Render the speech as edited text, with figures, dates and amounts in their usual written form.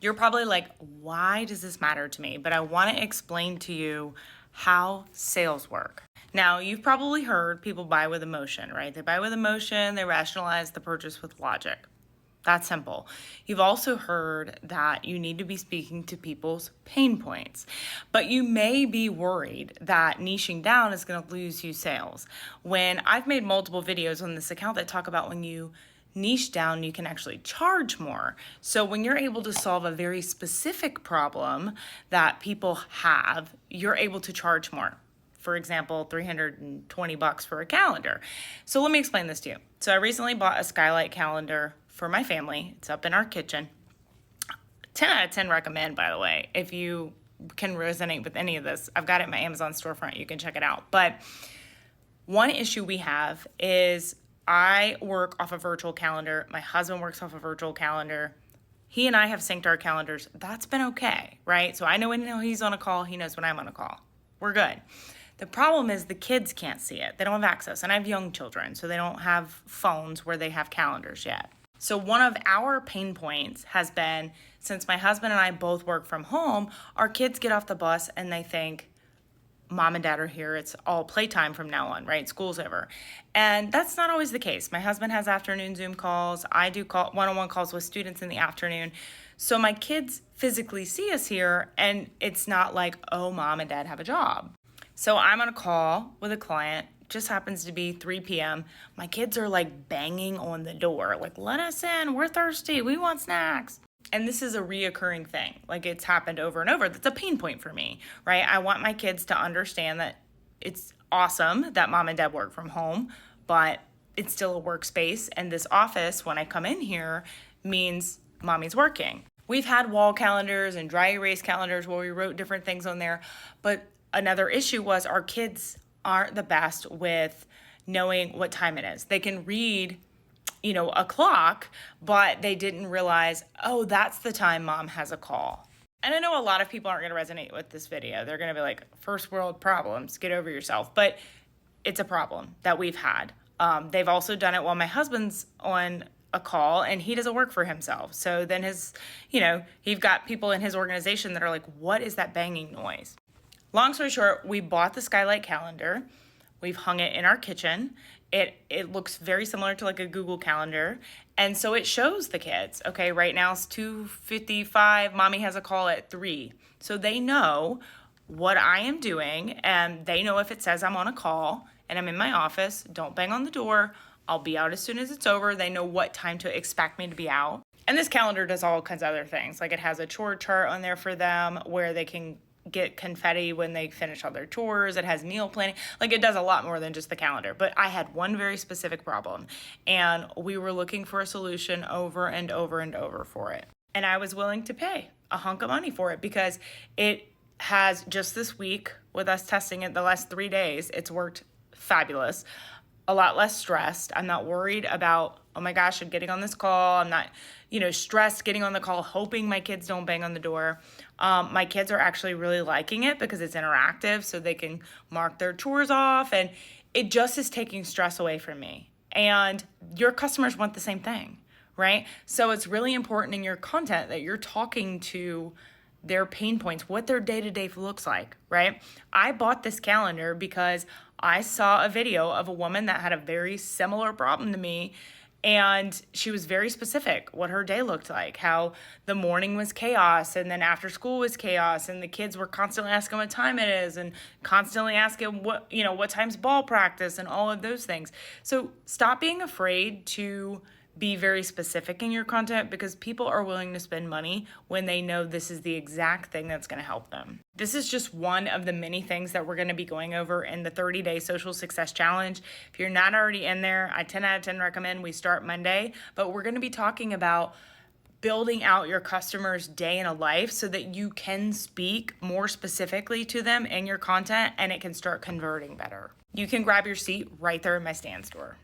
You're probably like, why does this matter to me? But I want to explain to you how sales work. Now, you've probably heard people buy with emotion, right? They buy with emotion, they rationalize the purchase with logic. That's simple. You've also heard that you need to be speaking to people's pain points, but you may be worried that niching down is going to lose you sales. When I've made multiple videos on this account that talk about when you niche down, you can actually charge more. So when you're able to solve a very specific problem that people have, you're able to charge more. For example, $320 for a calendar. So let me explain this to you. So I recently bought a skylight calendar for my family. It's up in our kitchen. 10 out of 10 recommend, by the way. If you can resonate with any of this, I've got it in my Amazon storefront. You can check it out. But one issue we have is I work off a virtual calendar. My husband works off a virtual calendar. He and I have synced our calendars. That's been okay, right? So I know when he's on a call. He knows when I'm on a call. We're good. The problem is the kids can't see it. They don't have access. And I have young children, so they don't have phones where they have calendars yet. So one of our pain points has been, since my husband and I both work from home, our kids get off the bus and they think, Mom and Dad are here. It's all playtime from now on, right? School's over. And that's not always the case. My husband has afternoon Zoom calls. I do one-on-one calls with students in the afternoon. So my kids physically see us here, and it's not like, oh, Mom and Dad have a job. So I'm on a call with a client, just happens to be 3 p.m. My kids are like banging on the door, like, let us in, we're thirsty, we want snacks. And this is a reoccurring thing. Like, it's happened over and over. That's a pain point for me, right? I want my kids to understand that it's awesome that Mom and Dad work from home, but it's still a workspace. And this office, when I come in here, means Mommy's working. We've had wall calendars and dry erase calendars where we wrote different things on there, but another issue was our kids aren't the best with knowing what time it is. They can read, a clock, but they didn't realize, oh, that's the time Mom has a call. And I know a lot of people aren't going to resonate with this video. They're going to be like, first world problems, get over yourself. But it's a problem that we've had. They've also done it while my husband's on a call and he doesn't work for himself. So then he's got people in his organization that are like, what is that banging noise? Long story short, we bought the skylight calendar. We've hung it in our kitchen. It looks very similar to like a Google calendar. And so it shows the kids, okay, right now it's 2:55. Mommy has a call at 3. So they know what I am doing, and they know if it says I'm on a call and I'm in my office, don't bang on the door. I'll be out as soon as it's over. They know what time to expect me to be out. And this calendar does all kinds of other things. Like, it has a chore chart on there for them where they can get confetti when they finish all their chores. It has meal planning. Like, it does a lot more than just the calendar. But I had one very specific problem, and we were looking for a solution over and over and over for it. And I was willing to pay a hunk of money for it because it has, just this week with us testing it the last 3 days, it's worked fabulous. A lot less stressed. I'm not worried about, oh my gosh, I'm getting on this call. I'm not, stressed getting on the call, hoping my kids don't bang on the door. My kids are actually really liking it because it's interactive, so they can mark their chores off, and it just is taking stress away from me. And your customers want the same thing, right? So it's really important in your content that you're talking to their pain points, what their day-to-day looks like, right? I bought this calendar because I saw a video of a woman that had a very similar problem to me, and she was very specific what her day looked like, how the morning was chaos, and then after school was chaos, and the kids were constantly asking what time it is, and constantly asking what time's ball practice, and all of those things. So stop being afraid to be very specific in your content, because people are willing to spend money when they know this is the exact thing that's going to help them. This is just one of the many things that we're going to be going over in the 30-day social success challenge. If you're not already in there, I 10 out of 10 recommend we start Monday, but we're going to be talking about building out your customers' day in a life so that you can speak more specifically to them in your content and it can start converting better. You can grab your seat right there in my stand store.